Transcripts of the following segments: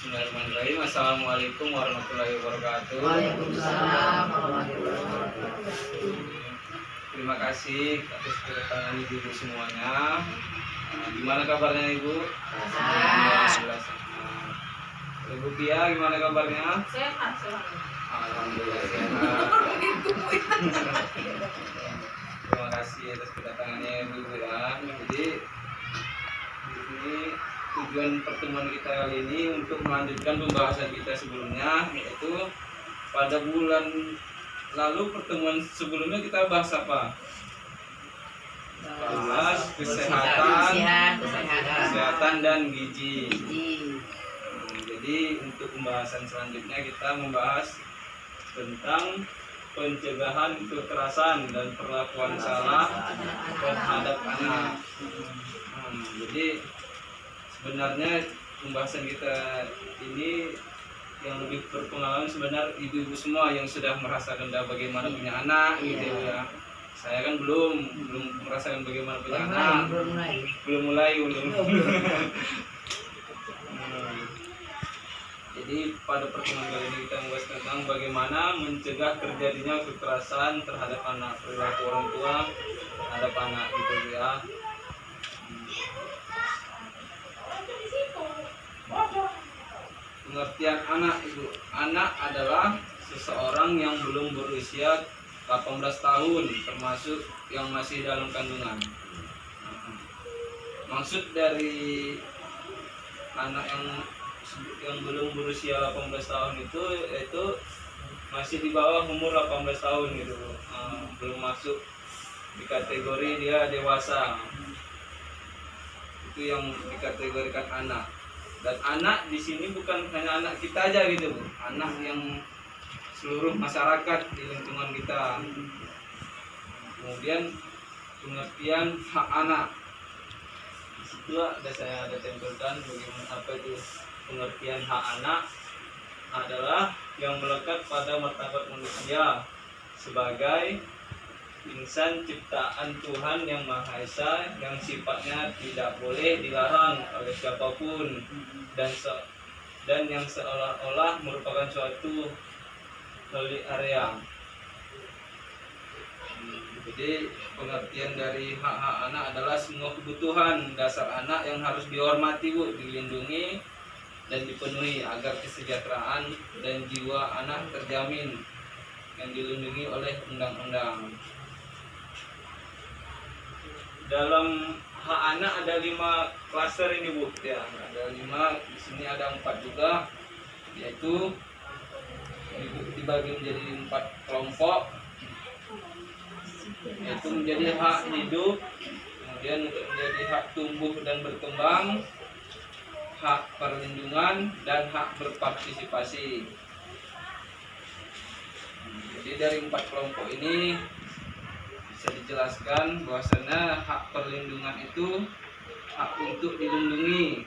Bismillahirrahmanirrahim. Assalamualaikum warahmatullahi wabarakatuh. Waalaikumsalam warahmatullahi wabarakatuh. Terima kasih atas kedatangan ibu semuanya. Gimana kabarnya ibu? Alhamdulillah. Ibu Pia gimana kabarnya? Sehat. Alhamdulillah sehat. Terima kasih atas kedatangannya ibu ya. Jadi di sini tujuan pertemuan kita kali ini untuk melanjutkan pembahasan kita sebelumnya, yaitu pada bulan lalu pertemuan sebelumnya kita bahas apa? Bahas kesehatan dan gizi. Jadi untuk pembahasan selanjutnya kita membahas tentang pencegahan kekerasan dan perlakuan salah terhadap anak. Jadi sebenarnya pembahasan kita ini yang lebih berpengalaman sebenarnya ibu-ibu semua yang sudah merasakan bagaimana punya anak gitu ya. Saya kan belum merasakan bagaimana punya anak. Belum mulai. Jadi pada pertemuan kali ini kita membahas tentang bagaimana mencegah terjadinya kekerasan terhadap anak, perilaku orang tua terhadap anak gitu ya. Pengertian anak itu, anak adalah seseorang yang belum berusia 18 tahun termasuk yang masih dalam kandungan. Maksud dari anak yang belum berusia 18 tahun itu yaitu masih di bawah umur 18 tahun gitu. Belum masuk di kategori dia dewasa. Itu yang dikategorikan anak. Dan anak di sini bukan hanya anak kita aja gitu, anak yang seluruh masyarakat di lingkungan kita. Kemudian pengertian hak anak. Di situ saya ada tempelkan bagaimana apa itu pengertian hak anak adalah yang melekat pada martabat manusia sebagai insan ciptaan Tuhan yang Maha Esa yang sifatnya tidak boleh dilarang oleh siapapun dan yang seolah-olah merupakan suatu holy area. Jadi pengertian dari hak-hak anak adalah semua kebutuhan dasar anak yang harus dihormati, dilindungi dan dipenuhi agar kesejahteraan dan jiwa anak terjamin yang dilindungi oleh undang-undang. Dalam hak anak ada 5 klaster ini Bu ya, ada 5, di sini ada 4 juga, yaitu dibagi menjadi 4 kelompok, yaitu menjadi hak hidup, kemudian untuk menjadi hak tumbuh dan berkembang, hak perlindungan, dan hak berpartisipasi. Jadi dari 4 kelompok ini bisa dijelaskan bahwasanya hak perlindungan itu hak untuk dilindungi,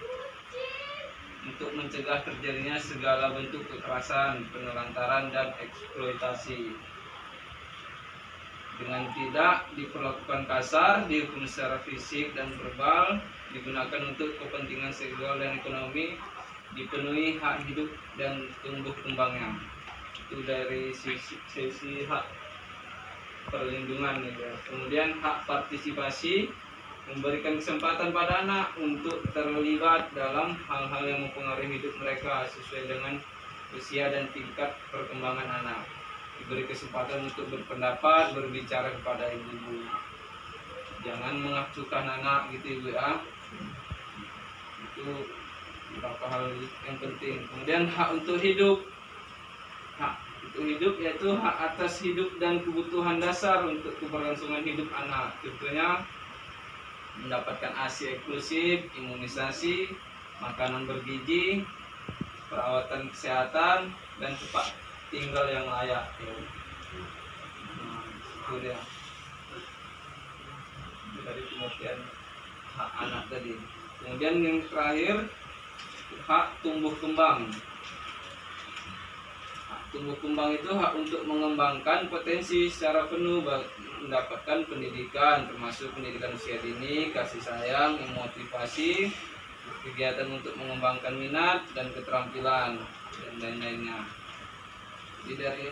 untuk mencegah terjadinya segala bentuk kekerasan, penelantaran, dan eksploitasi dengan tidak diperlakukan kasar, dihukum secara fisik dan verbal, digunakan untuk kepentingan seksual dan ekonomi, dipenuhi hak hidup dan tumbuh kembangnya. Itu dari sisi hak perlindungan gitu. Kemudian hak partisipasi memberikan kesempatan pada anak untuk terlibat dalam hal-hal yang mempengaruhi hidup mereka sesuai dengan usia dan tingkat perkembangan anak. Diberi kesempatan untuk berpendapat, berbicara kepada ibu-ibu. Jangan mengacuhkan anak gitu ibu ya. Itu beberapa hal yang penting. Kemudian hak untuk hidup. Hak untuk hidup yaitu hak atas hidup dan kebutuhan dasar untuk keberlangsungan hidup anak. Contohnya mendapatkan ASI eksklusif, imunisasi, makanan bergizi, perawatan kesehatan, dan tempat tinggal yang layak. Itu dia dari pengertian hak anak tadi. Kemudian yang terakhir hak tumbuh kembang. Hak tumbuh kembang itu hak untuk mengembangkan potensi secara penuh, mendapatkan pendidikan termasuk pendidikan usia dini, kasih sayang, motivasi, kegiatan untuk mengembangkan minat dan keterampilan dan lain-lainnya. Jadi dari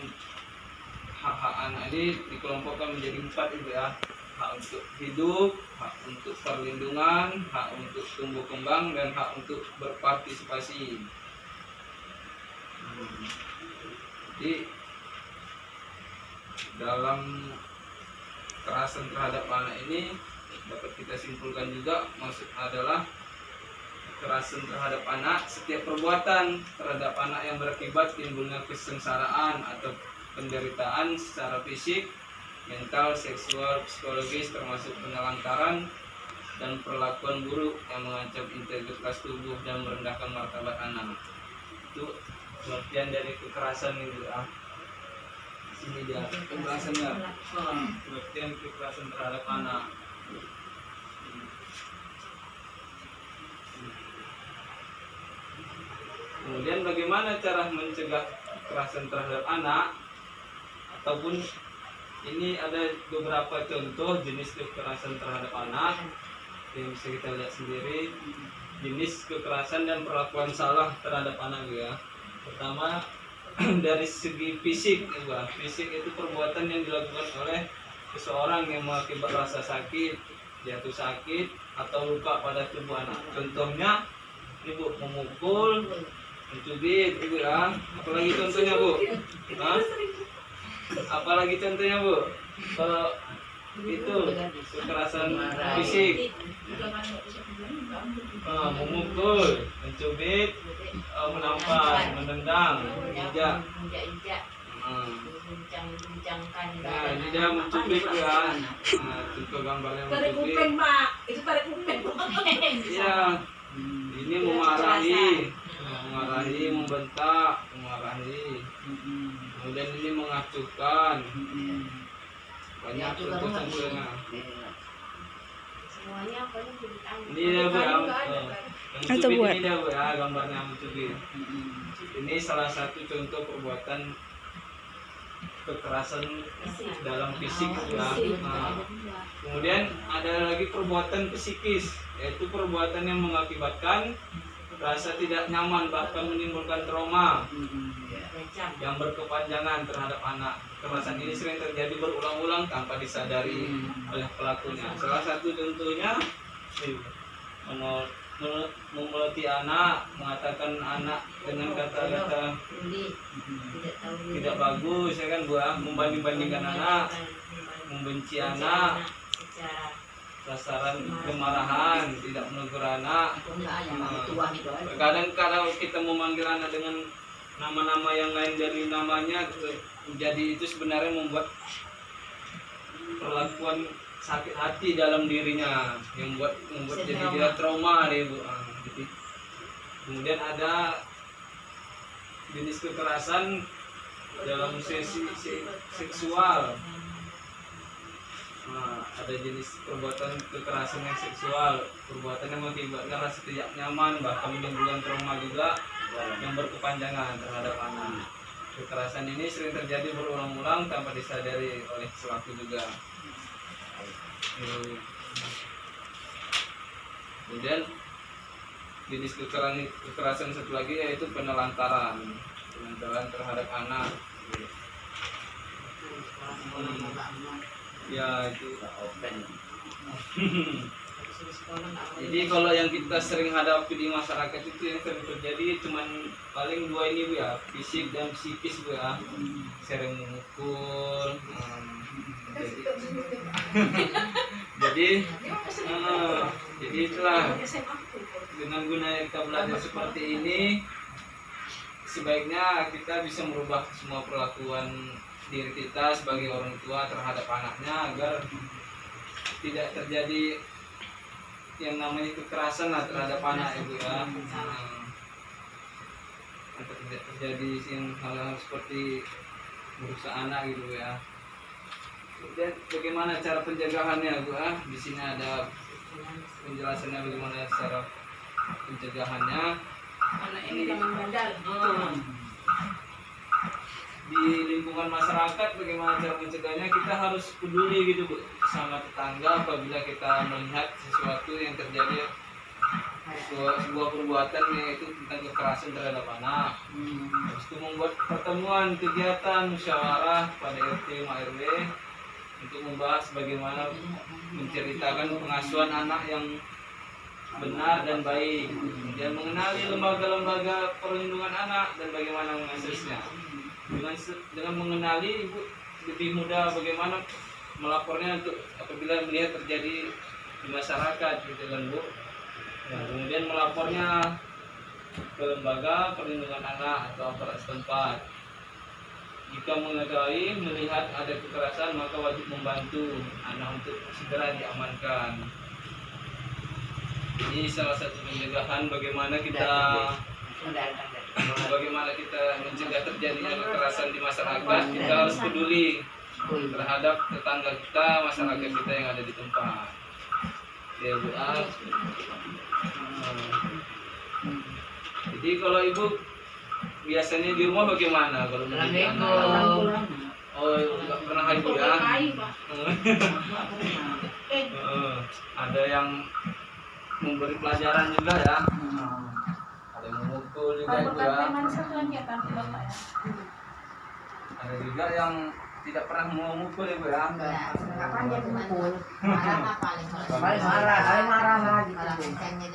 hak-hak anak ini dikelompokkan menjadi 4 itu ya. Hak untuk hidup, hak untuk perlindungan, hak untuk tumbuh kembang, dan hak untuk berpartisipasi. Jadi dalam kekerasan terhadap anak ini dapat kita simpulkan juga maksud adalah kekerasan terhadap anak setiap perbuatan terhadap anak yang berakibat timbulnya kesengsaraan atau penderitaan secara fisik, mental, seksual, psikologis termasuk penelantaran dan perlakuan buruk yang mengancam integritas tubuh dan merendahkan martabat anak. Itu pengertian dari kekerasan itu ya. Sini dia kekerasannya, pengertian kekerasan terhadap anak. Kemudian bagaimana cara mencegah kekerasan terhadap anak? Ataupun ini ada beberapa contoh jenis kekerasan terhadap anak yang bisa kita lihat sendiri. Jenis kekerasan dan perlakuan salah terhadap anak ya. Pertama dari segi fisik ya. Fisik itu perbuatan yang dilakukan oleh seseorang yang mengakibatkan rasa sakit, jatuh sakit atau luka pada tubuh anak. Contohnya ibu memukul, mencubit ibu ya. Apalagi contohnya bu? Hah? Apalagi contohnya bu? Kalau itu kekerasan fisik, memukul, mencubit, menampar, menendang, injak. Nah, ini dia mencubit ya. Nah, contoh gambarnya Tarik mencubit. kuping, Pak. Itu tarik kuping. Iya. Ini memarahi, membentak, memarahi. Kemudian ini mengacuhkan. Banyak contoh-contohnya. Semuanya apa yang diberikan? Ini dia bu ya. Mencubit ini dia bu ya, gambarnya mencubit. Ini salah satu contoh perbuatan kekerasan dalam fisik ya. Nah, kemudian ada lagi perbuatan psikis, yaitu perbuatan yang mengakibatkan rasa tidak nyaman bahkan menimbulkan trauma yang berkepanjangan terhadap anak. Kekerasan ini sering terjadi berulang-ulang tanpa disadari oleh pelakunya. Salah satu contohnya memeloti anak, mengatakan anak dengan kata-kata tidak bagus ya kan bu, membanding-bandingkan anak, membenci anak, sasaran kemarahan, tidak menegur anak. Kadang-kadang kita memanggil anak dengan nama-nama yang lain dari namanya, jadi itu sebenarnya membuat perlakuan sakit hati dalam dirinya, yang membuat jadi dia trauma deh bu. Jadi, kemudian ada jenis kekerasan dalam sesi seksual. Nah, ada jenis perbuatan kekerasan yang seksual, perbuatan yang mengakibatkan rasa tidak nyaman bahkan menimbulkan trauma juga yang berkepanjangan terhadap anak. Kekerasan ini sering terjadi berulang-ulang tanpa disadari oleh pelaku juga. Kemudian jenis kekerasan satu lagi yaitu penelantaran terhadap anak. Ya itu. Jadi kalau yang kita sering hadapi di masyarakat itu yang sering terjadi cuman paling dua ini bu ya, fisik dan psikis bu ya. Sering memukul. Jadi itulah dengan guna kita belajar seperti ini, sebaiknya kita bisa merubah semua perlakuan diri kita sebagai orang tua terhadap anaknya agar tidak terjadi yang namanya kekerasan lah terhadap anak ibu ya. Agar tidak terjadi hal-hal seperti merusak anak gitu ya. Dan bagaimana cara pencegahannya bu? Di sini ada penjelasannya bagaimana cara pencegahannya. Anak ini jangan bandel. Di lingkungan masyarakat bagaimana cara mencegahnya, kita harus peduli gitu bu sama tetangga apabila kita melihat sesuatu yang terjadi sebuah perbuatan yaitu tentang kekerasan terhadap anak. Habis itu membuat pertemuan kegiatan musyawarah pada RT RW untuk membahas bagaimana menceritakan pengasuhan anak yang benar dan baik, kemudian mengenali lembaga-lembaga perlindungan anak dan bagaimana mengaksesnya. Dengan mengenali, ibu lebih mudah bagaimana melapornya untuk apabila melihat terjadi di masyarakat, gitu kan Bu. Nah, kemudian melapornya ke lembaga perlindungan anak atau aparat setempat. Jika mengetahui melihat ada kekerasan, maka wajib membantu anak untuk segera diamankan. Ini salah satu pencegahan bagaimana kita mencegah terjadinya kekerasan di masyarakat. Kita harus peduli terhadap tetangga kita, masyarakat kita yang ada di tempat. Ya Bu. Jadi kalau Ibu biasanya di rumah bagaimana kalau mendidik anak? Oh, nggak pernah Ibu ya? Ada yang memberi pelajaran juga ya? Ada yang memukul juga Ibu ya? Ada juga yang tidak pernah memukul Ibu ya? Kapan dia mukul? Marah paling marah lagi.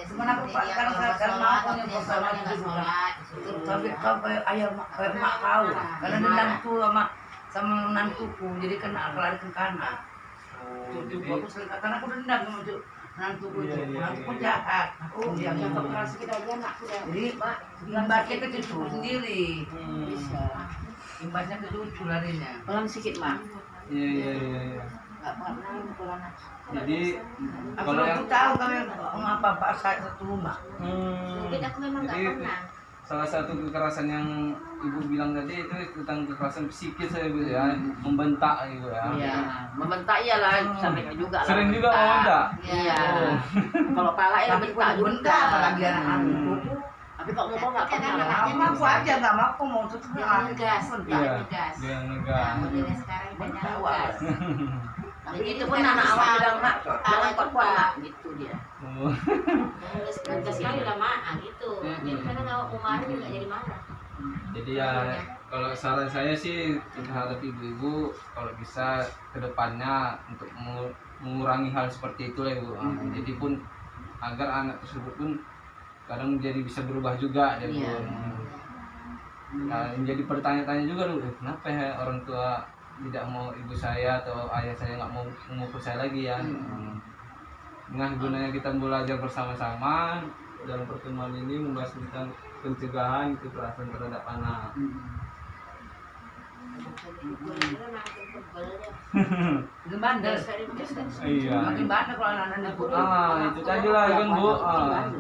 Cuman aku kalau aku yang pertama tapi kau kayak ayah kayak mak kau karena dendam tuh sama menantuku jadi kena lari ke kanan. Cucu aku sering karena aku dendam sama menantuku itu. Menantuku jahat. Aku yang keras kita aja anakku. Jadi imbasnya ke cucu sendiri. Imbasnya ke cucu larinya. Pelan sedikit, Mak. Iya. Enggak pernah mukul anak. Jadi Kalau aku tahu kami ngapa Pak saya satu rumah. Mungkin aku memang enggak Jadi pernah. salah satu kekerasan yang Ibu bilang tadi itu tentang kekerasan psikis ya Ibu ya, membentak Ibu ya. Iya, membentak iyalah sampai juga lah. Sering juga membentak. Iya. Oh. Kalau pala ya Tapi bentak pun juga. apalagi anak-anakku. Tapi kok ngomong enggak pernah. Emang aku aja nggak mau aku mau tutup Ngegas, Iya. ngegas. Dia ngegas. Modelnya sekarang banyak Bentak, ngegas. Tapi Jadi itu pun kita anak bisa awak bilang mak, tahu jangan juga. kuat-kuat mak, gitu dia. Oh. Ngegas sekali lah mak, gitu. Jadi kadang kalau mau marah juga jadi marah. Jadi ya kalau saran saya sih terhadap ibu-ibu kalau bisa kedepannya untuk mengurangi hal seperti itu lah Ibu. Jadi pun agar anak tersebut pun kadang jadi bisa berubah juga dia Iya. pun. Nah, menjadi pertanyaan-tanya juga dulu, kenapa ya orang tua tidak mau ibu saya atau ayah saya nggak mau memukul saya lagi ya? Nah, gunanya kita belajar bersama-sama dalam pertemuan ini membahas tentang pencegahan kekerasan terhadap anak. Makin bandel. Iya. Makin bandel kalau anak-anak dipukul. Itu tadi lah kan Bu.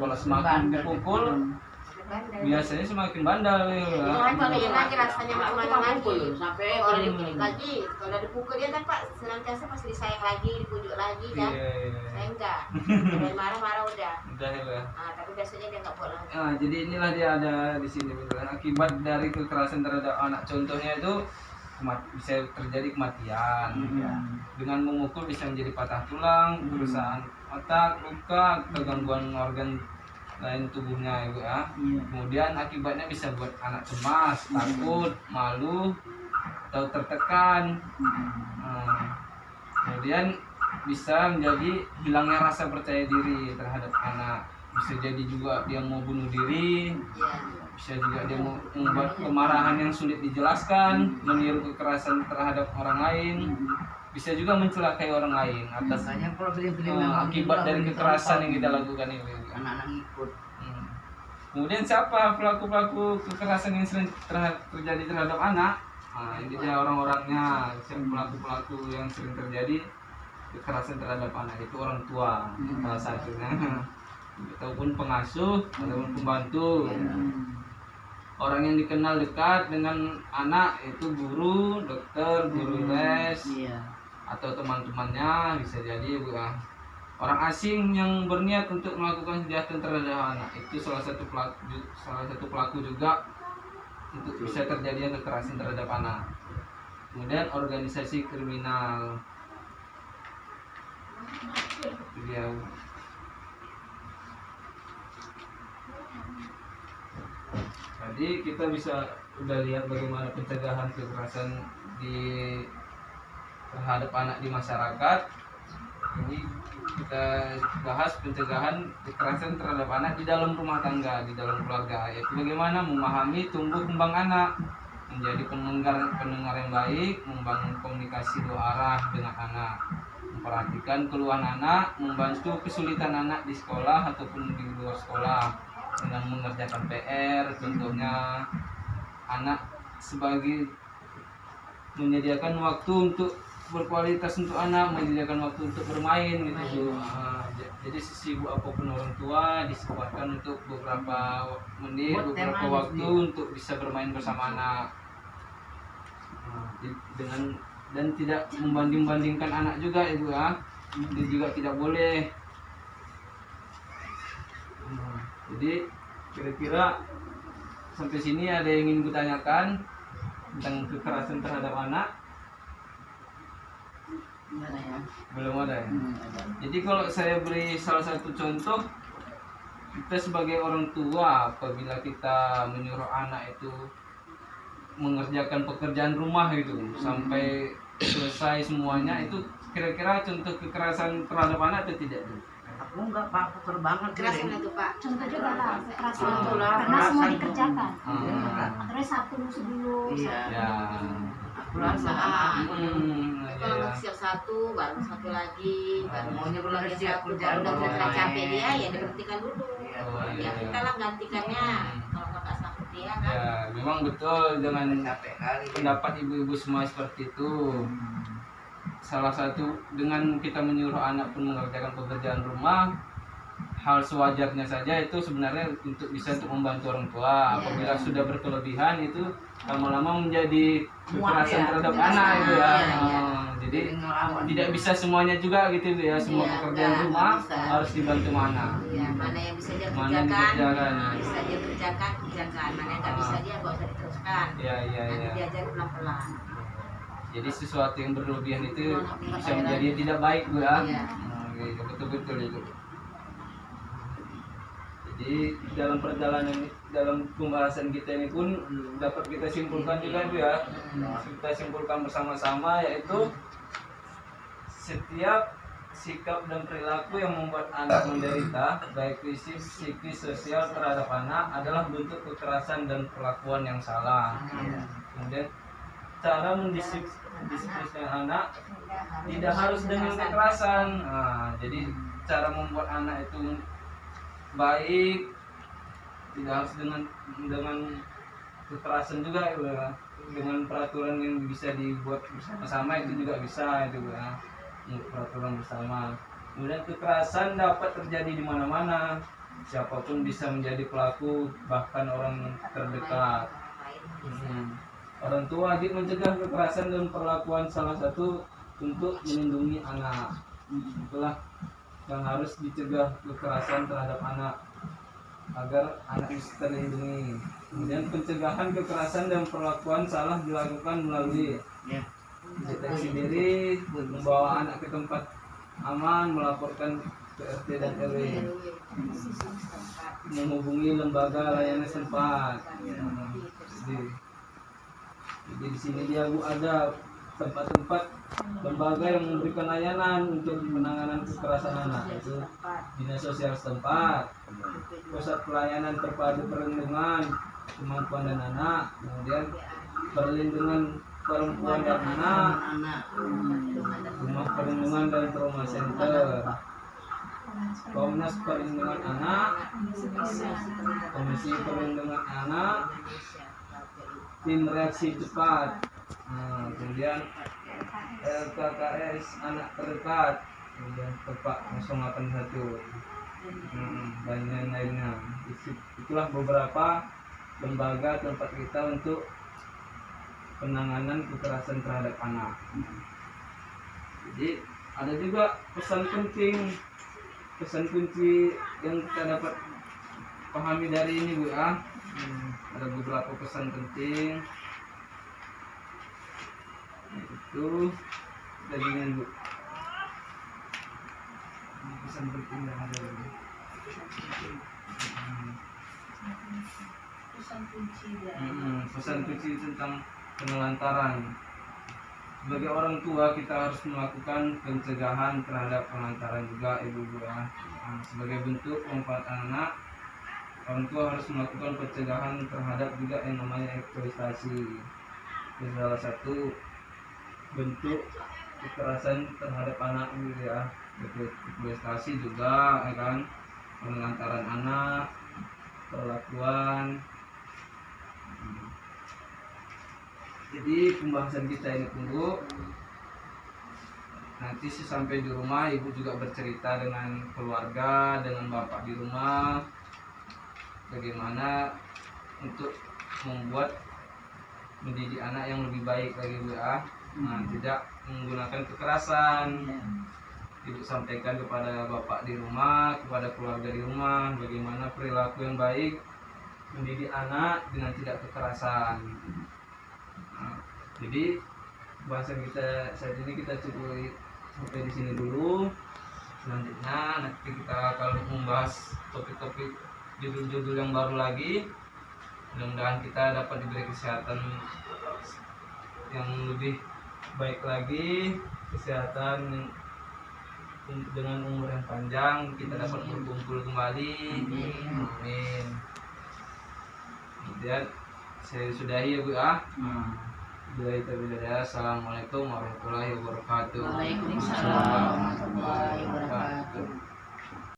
Kalau semakin dipukul biasanya semakin bandel ya. Itu kan kalau lagi rasanya Mak, aku macam-macam tukang lagi. pukul sampai Kalau ini dipukul lagi, kalau dipukul dia kan Pak senantiasa pasti disayang lagi, dipujuk lagi kan. Saya enggak. Dari marah-marah udah. Udah ya. Tapi biasanya dia enggak buat lagi. Nah, jadi inilah dia ada di sini beneran. Akibat dari kekerasan terhadap anak, contohnya itu bisa terjadi kematian. Dengan memukul bisa menjadi patah tulang, kerusakan otak, luka, kegangguan organ lain tubuhnya Ibu ya. Kemudian akibatnya bisa buat anak cemas, takut, malu, atau tertekan. Kemudian bisa menjadi hilangnya rasa percaya diri terhadap anak. Bisa jadi juga dia mau bunuh diri. Bisa juga dia mau membuat kemarahan yang sulit dijelaskan, meniru kekerasan terhadap orang lain. Bisa juga mencelakai orang lain atas Kalau beli-beli akibat dari kekerasan yang kita lakukan ini. anak-anak ikut. Kemudian siapa pelaku-pelaku kekerasan yang sering terjadi terhadap anak? Nah, ini dia orang-orangnya. Siapa pelaku-pelaku yang sering terjadi kekerasan terhadap anak itu orang tua salah satunya, ataupun pengasuh ataupun pembantu. Orang yang dikenal dekat dengan anak itu guru, dokter, guru les, atau teman-temannya bisa jadi Bu. Orang asing yang berniat untuk melakukan kejahatan terhadap anak itu salah satu pelaku juga untuk bisa terjadinya kekerasan terhadap anak. Kemudian organisasi kriminal itu dia. Jadi kita bisa udah lihat bagaimana pencegahan kekerasan terhadap anak di masyarakat. Ini kita bahas pencegahan kekerasan terhadap anak di dalam rumah tangga, di dalam keluarga, yaitu bagaimana memahami tumbuh kembang anak, menjadi pendengar yang baik, membangun komunikasi dua arah dengan anak, memperhatikan keluhan anak, membantu kesulitan anak di sekolah ataupun di luar sekolah dengan mengerjakan PR. Contohnya anak sebagai menyediakan waktu untuk berkualitas untuk anak, menyediakan waktu untuk bermain gitu. Jadi sesibuk apapun orang tua disempatkan untuk beberapa menit, beberapa waktu untuk bisa bermain bersama anak. Dan tidak membanding-bandingkan anak juga itu ya. Itu juga tidak boleh. Jadi kira-kira sampai sini ada yang ingin kutanyakan tentang kekerasan terhadap anak? Belum ada ya? Jadi kalau saya beri salah satu contoh, kita sebagai orang tua apabila kita menyuruh anak itu mengerjakan pekerjaan rumah itu sampai selesai semuanya, itu kira-kira contoh kekerasan terhadap anak atau tidak? Aku enggak Pak, aku terbanget Kekerasan itu Pak. Contoh juga lah kekerasan Ah. itu karena semua dikerjakan. Ah. Terus Sabtu sebelum Iya. Ya. Aku rasa Kalau nggak siap satu, baru satu lagi, baru Maunya belum dia siap satu. kerjaan Kalau udah belum. capek dia, ya diberhentikan dulu. Oh, Ya iya. kita lah gantikannya. Kalau nggak sanggup dia kan. Ya, memang betul dengan capek kali. pendapat ibu-ibu semua seperti itu. Salah satu dengan kita menyuruh anak pun mengerjakan pekerjaan rumah, hal sewajarnya saja itu sebenarnya untuk bisa untuk membantu orang tua. Apabila sudah berkelebihan itu lama-lama menjadi kekerasan terhadap anak itu ya. Jadi tidak bisa semuanya juga gitu ya, semua Iya, pekerjaan enggak rumah bisa. harus dibantu mana. Ya, mana yang bisa dia Mana yang kerjakan, dikerjakan. bisa dia kerjakan. Mana yang nggak bisa dia nggak usah diteruskan. Ya, ya, Nanti ya. diajari pelan-pelan. Jadi sesuatu yang berlebihan itu Iya. bisa menjadi tidak baik Bu ya. Iya. Gitu, betul-betul itu. Jadi dalam perjalanan dalam pembahasan kita ini pun dapat kita simpulkan juga Bu ya. Kita simpulkan bersama-sama yaitu setiap sikap dan perilaku yang membuat anak menderita baik fisik, psikis, sosial terhadap anak adalah bentuk kekerasan dan perlakuan yang salah. Kemudian cara mendisiplinkan anak tidak harus dengan kekerasan. Jadi cara membuat anak itu baik tidak harus dengan kekerasan juga ya. Dengan peraturan yang bisa dibuat bersama-sama itu juga bisa itu ya. Peraturan bersama. Kemudian kekerasan dapat terjadi di mana-mana. Siapapun bisa menjadi pelaku, bahkan orang terdekat. Orang tua wajib mencegah kekerasan dan perlakuan salah satu untuk melindungi anak. Itulah yang harus dicegah, kekerasan terhadap anak agar anak bisa terlindungi. Kemudian pencegahan kekerasan dan perlakuan salah dilakukan melalui deteksi diri, membawa anak ke tempat aman, melaporkan ke RT dan RW, menghubungi lembaga layanan setempat. Jadi di sini dia Bu ada tempat-tempat lembaga yang memberikan layanan untuk penanganan kekerasan anak, itu dinas sosial setempat, pusat pelayanan terpadu perlindungan kemampuan dan anak, kemudian perlindungan perempuan dan anak, rumah perlindungan dan trauma center, Komnas Perlindungan Anak, Komisi Perlindungan Anak, tim reaksi cepat, kemudian LKKS anak terdekat, kemudian Tepak 081, dan lain-lainnya. Itulah beberapa lembaga tempat kita untuk penanganan kekerasan terhadap anak. Jadi ada juga pesan kunci yang kita dapat pahami dari ini Bu ya. Ada beberapa pesan penting. Itu dagingnya Bu. Ini pesan penting yang ada ini. Pesan kunci tentang penelantaran. Sebagai orang tua kita harus melakukan pencegahan terhadap penelantaran juga ibu-ibu ya. Sebagai bentuk manfaat anak, orang tua harus melakukan pencegahan terhadap juga yang namanya eksploitasi. Itu salah satu bentuk kekerasan terhadap anak gitu ya. Eksploitasi juga ya kan, penelantaran anak, perlakuan. Jadi pembahasan kita ini tunggu nanti sampai di rumah ibu juga bercerita dengan keluarga, dengan bapak di rumah bagaimana untuk membuat mendidik anak yang lebih baik lagi Bu ya. Tidak menggunakan kekerasan. Ibu sampaikan kepada bapak di rumah, kepada keluarga di rumah bagaimana perilaku yang baik mendidik anak dengan tidak kekerasan. Jadi bahasan kita saat ini kita cukup sampai di sini dulu. Selanjutnya nanti kita akan membahas topik-topik judul-judul yang baru lagi. Mudah-mudahan kita dapat diberi kesehatan yang lebih baik lagi, kesehatan dengan umur yang panjang, kita dapat berkumpul kembali. Amin. Kemudian saya sudahi ya Bu ya. Assalamualaikum warahmatullahi wabarakatuh. Waalaikumsalam warahmatullahi wabarakatuh.